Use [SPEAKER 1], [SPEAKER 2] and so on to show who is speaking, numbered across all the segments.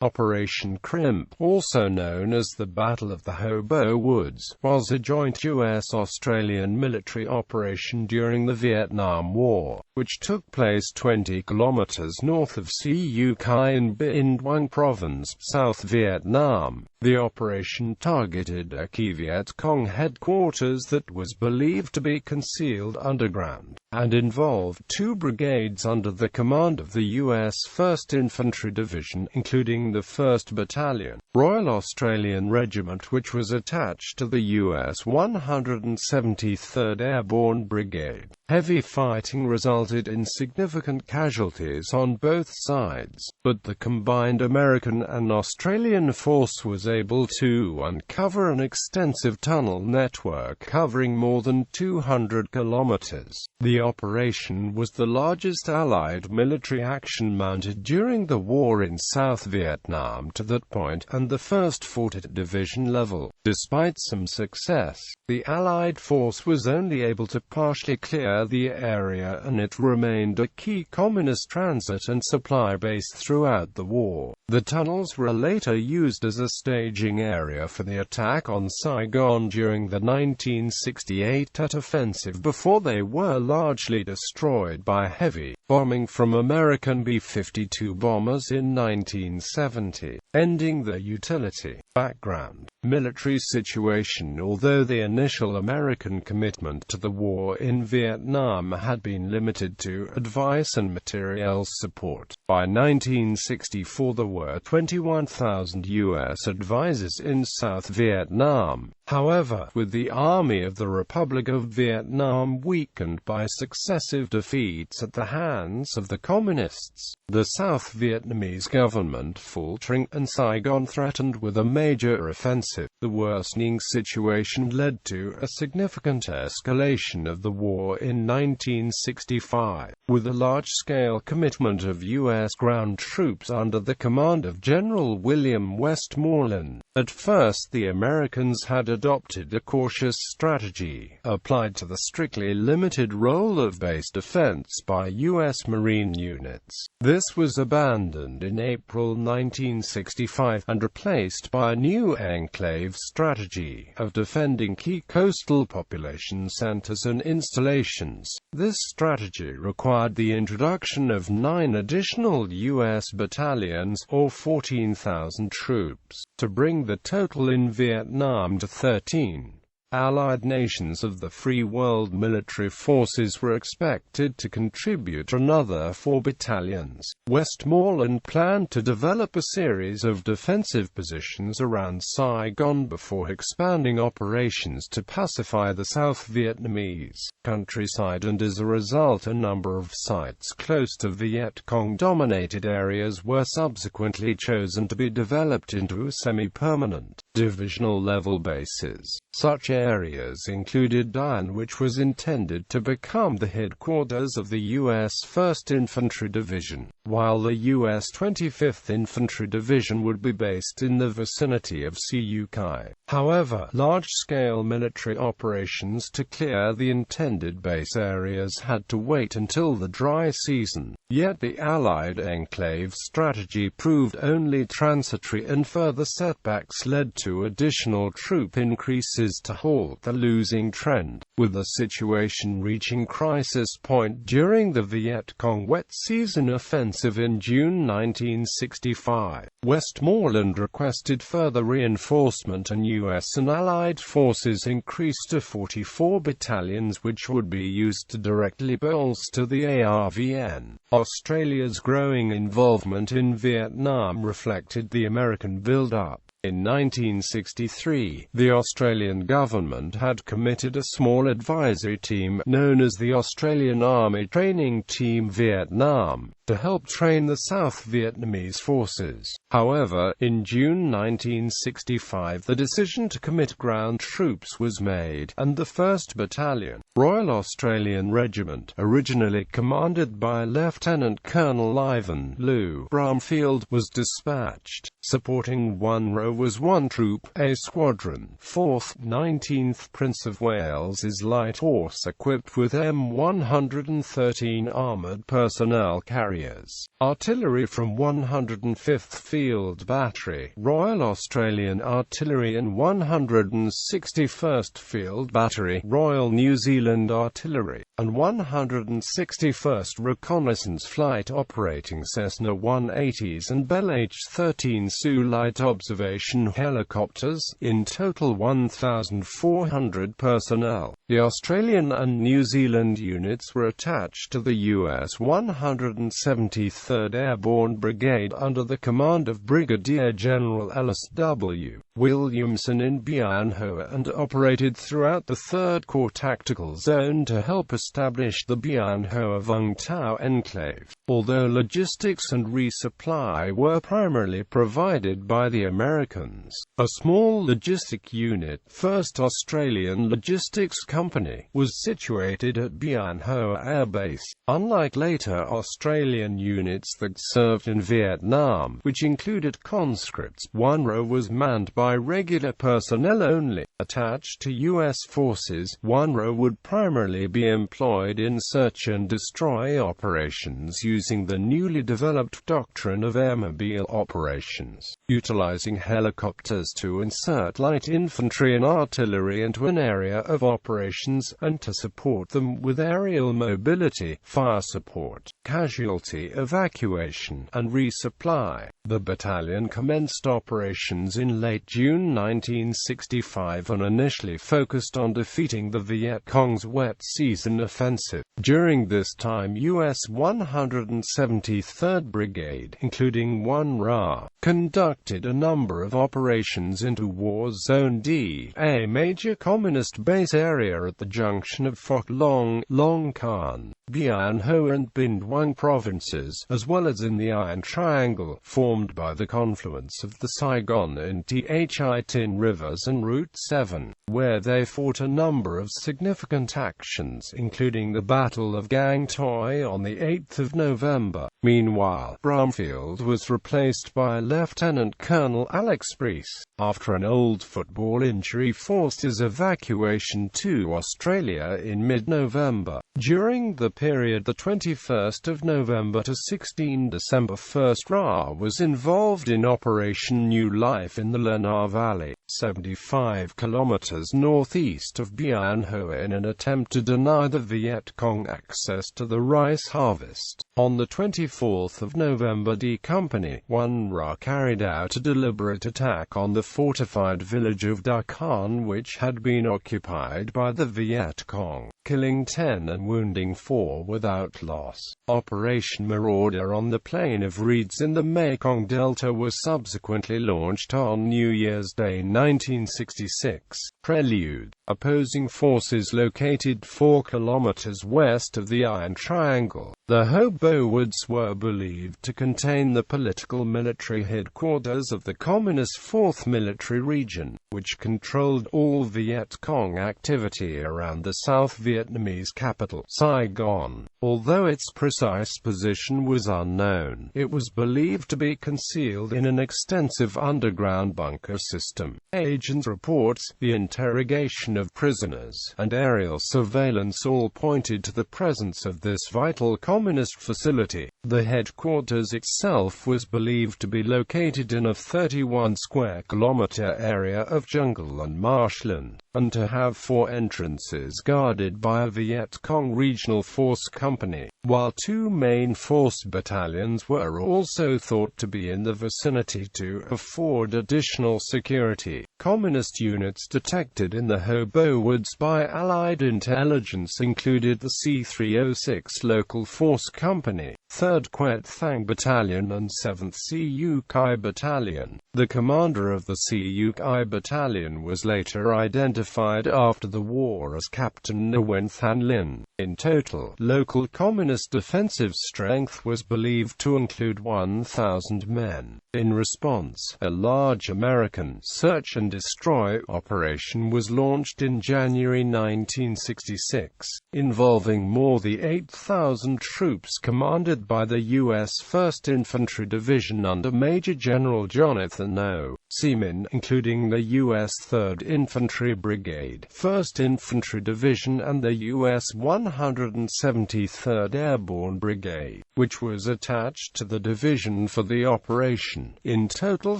[SPEAKER 1] Operation Crimp, also known as the Battle of the Hobo Woods, was a joint U.S.-Australian military operation during the Vietnam War, which took place 20 kilometres north of Cu Cai in Binh Duong Province, South Vietnam. The operation targeted a key Viet Cong headquarters that was believed to be concealed underground, and involved 2 brigades under the command of the U.S. 1st Infantry Division, including the 1st Battalion, Royal Australian Regiment, which was attached to the U.S. 173rd Airborne Brigade. Heavy fighting resulted in significant casualties on both sides, but the combined American and Australian force was able to uncover an extensive tunnel network covering more than 200 kilometers. The operation was the largest Allied military action mounted during the war in South Vietnam to that point, and the first fought at division level. Despite some success, the Allied force was only able to partially clear the area, and it remained a key communist transit and supply base throughout the war. The tunnels were later used as a staging area for the attack on Saigon during the 1968 Tet Offensive, before they were largely destroyed by heavy bombing from American B-52 bombers in 1970, ending their utility. Background: military situation. Although the initial American commitment to the war in Vietnam had been limited to advice and materiel support, by 1964 there were 21,000 U.S. advisors in South Vietnam. However, with the Army of the Republic of Vietnam weakened by successive defeats at the hands of the Communists, the South Vietnamese government faltering, and Saigon threatened with a major offensive, the worsening situation led to a significant escalation of the war in 1965, with a large-scale commitment of U.S. ground troops under the command of General William Westmoreland. At first the Americans had adopted a cautious strategy, applied to the strictly limited role of base defense by U.S. Marine units. This was abandoned in April 1965, and replaced by a new enclave strategy of defending key coastal population centers and installations. This strategy required the introduction of 9 additional U.S. battalions, or 14,000 troops, to bring the total in Vietnam to 13. Allied nations of the Free World military forces were expected to contribute another 4 battalions. Westmoreland planned to develop a series of defensive positions around Saigon before expanding operations to pacify the South Vietnamese countryside, and as a result a number of sites close to Viet Cong-dominated areas were subsequently chosen to be developed into semi-permanent, divisional-level bases. Such areas included Dien, which was intended to become the headquarters of the U.S. 1st Infantry Division, while the U.S. 25th Infantry Division would be based in the vicinity of Cu Cai. However, large-scale military operations to clear the intended base areas had to wait until the dry season. Yet the Allied enclave strategy proved only transitory, and further setbacks led to additional troop increases to halt the losing trend, with the situation reaching crisis point during the Viet Cong wet season offensive in June 1965. Westmoreland requested further reinforcement, and U.S. and Allied forces increased to 44 battalions, which would be used to directly bolster the ARVN. Australia's growing involvement in Vietnam reflected the American build-up. In 1963, the Australian government had committed a small advisory team, known as the Australian Army Training Team Vietnam, to help train the South Vietnamese forces. However, in June 1965 the decision to commit ground troops was made, and the 1st Battalion, Royal Australian Regiment, originally commanded by Lieutenant Colonel Ivan Lou Brumfield, was dispatched. Supporting 1 RO was 1 Troop A Squadron, 4th, 19th Prince of Wales's Light Horse equipped with M113 armoured personnel carriers. Artillery from 105th Field Battery, Royal Australian Artillery and 161st Field Battery, Royal New Zealand Artillery, and 161st Reconnaissance Flight operating Cessna 180s and Bell H-13 Sioux light observation helicopters, in total 1,400 personnel. The Australian and New Zealand units were attached to the US 173rd Airborne Brigade under the command of Brigadier General Ellis W. Williamson in Bien Hoa and operated throughout the 3rd Corps Tactical Zone to help establish the Bien Hoa Vung Tau enclave. Although logistics and resupply were primarily provided by the Americans, a small logistic unit, 1st Australian Logistics Company, was situated at Bien Hoa Air Base. Unlike later Australian units that served in Vietnam, which included conscripts, 1 RO was manned by regular personnel only. Attached to U.S. forces, 1 RO would primarily be employed in search and destroy operations using the newly developed doctrine of airmobile operations, utilizing helicopters to insert light infantry and artillery into an area of operations, and to support them with aerial mobility, fire support, casualty evacuation, and resupply. The battalion commenced operations in late June 1965 and initially focused on defeating the Viet Cong's wet season offensive. During this time, U.S. 173rd Brigade, including 1 RA, conducted a number of operations into War Zone D, a major communist base area at the junction of Phoc Long, Long Khan, Bien Hoa and Binh Duong provinces, as well as in the Iron Triangle, formed by the confluence of the Saigon and Thi Tin rivers and Route 7, where they fought a number of significant actions, including the Battle of Gang Toi on the 8th of November. Meanwhile, Brumfield was replaced by Lieutenant Colonel Alex Preece, after an old football injury forced his evacuation to Australia in mid-November. During the period the 21st of November to 16 December, 1st RA was involved in Operation New Life in the Lenah Valley, 75 kilometres northeast of Bien Hoa, in an attempt to deny the Viet Cong access to the rice harvest. On the 24th of November, D Company 1 RA carried out a deliberate attack on the fortified village of Da Khan, which had been occupied by the Viet Cong, killing 10 and wounding 4 without loss. Operation Marauder on the plain of reeds in the Mekong Delta was subsequently launched on New Year's Day 1966. Prelude. Opposing forces located 4 kilometers west of the Iron Triangle. The Hobo Woods were believed to contain the political military headquarters of the Communist 4th Military Region, which controlled all Viet Cong activity around the South Vietnamese capital, Saigon. Although its precise position was unknown, it was believed to be concealed in an extensive underground bunker system. Agents' reports, the interrogation of prisoners, and aerial surveillance all pointed to the presence of this vital communist facility. The headquarters itself was believed to be located in a 31 square kilometer area of jungle and marshland, and to have 4 entrances guarded by a Viet Cong Regional Force Company, while 2 main force battalions were also thought to be in the vicinity to afford additional security. Communist units detected in the Hobo Woods by Allied intelligence included the C-306 Local Force Company, 3rd Quet Thang Battalion and 7th Cu Kai Battalion. The commander of the Cu Kai Battalion was later identified after the war as Captain Nguyen Than Lin. In total, local communist defensive strength was believed to include 1,000 men. In response, a large American search and and Destroy operation was launched in January 1966, involving more than 8,000 troops commanded by the U.S. 1st Infantry Division under Major General Jonathan O. Seaman, including the U.S. 3rd Infantry Brigade, 1st Infantry Division and the U.S. 173rd Airborne Brigade, which was attached to the division for the operation. In total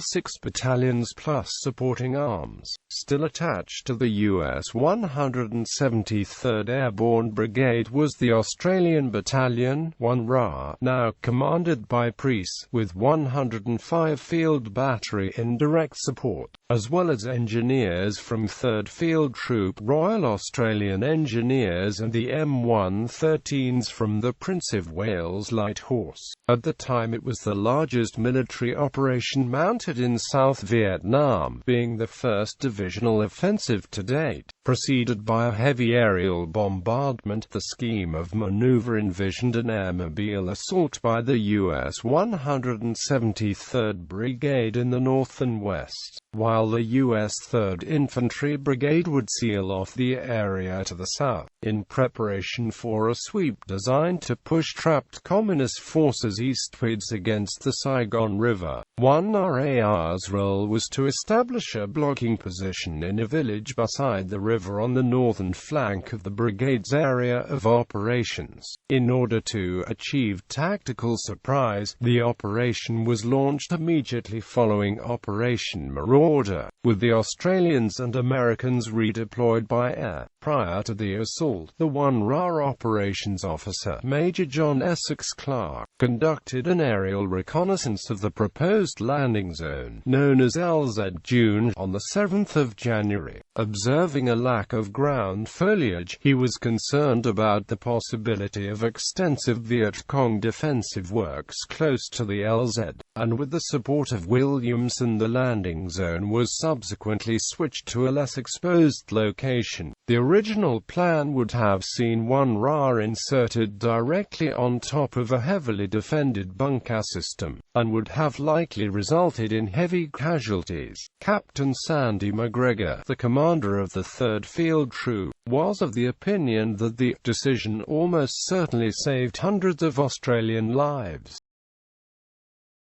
[SPEAKER 1] 6 battalions plus supporting arms, still attached to the U.S. 173rd Airborne Brigade was the Australian Battalion, 1RA, now commanded by Preece, with 105 Field Battery in direct support, as well as engineers from 3rd Field Troop, Royal Australian Engineers and the M113s from the Prince of Wales Light Horse. At the time it was the largest military operation mounted in South Vietnam, being the first divisional offensive to date, preceded by a heavy aerial bombardment. The scheme of maneuver envisioned an airmobile assault by the U.S. 173rd Brigade in the north and west, while the U.S. 3rd Infantry Brigade would seal off the area to the south, in preparation for a sweep designed to push trapped Communist forces eastwards against the Saigon River. 1RA's role was to establish a blocking position in a village beside the river on the northern flank of the brigade's area of operations. In order to achieve tactical surprise, the operation was launched immediately following Operation Marauder, with the Australians and Americans redeployed by air. Prior to the assault, the 1RA operations officer, Major John Essex Clark, conducted an aerial reconnaissance of the proposed landing zone, known as LZ Dune, on the 7th of January. Observing a lack of ground foliage, he was concerned about the possibility of extensive Viet Cong defensive works close to the LZ, and with the support of Williamson the landing zone was subsequently switched to a less exposed location. The original plan would have seen 1RA inserted directly on top of a heavily defended bunker system, and would have likely resulted in heavy casualties. Captain Sandy McGregor, the commander of the 3rd Field Troop, was of the opinion that the decision almost certainly saved hundreds of Australian lives.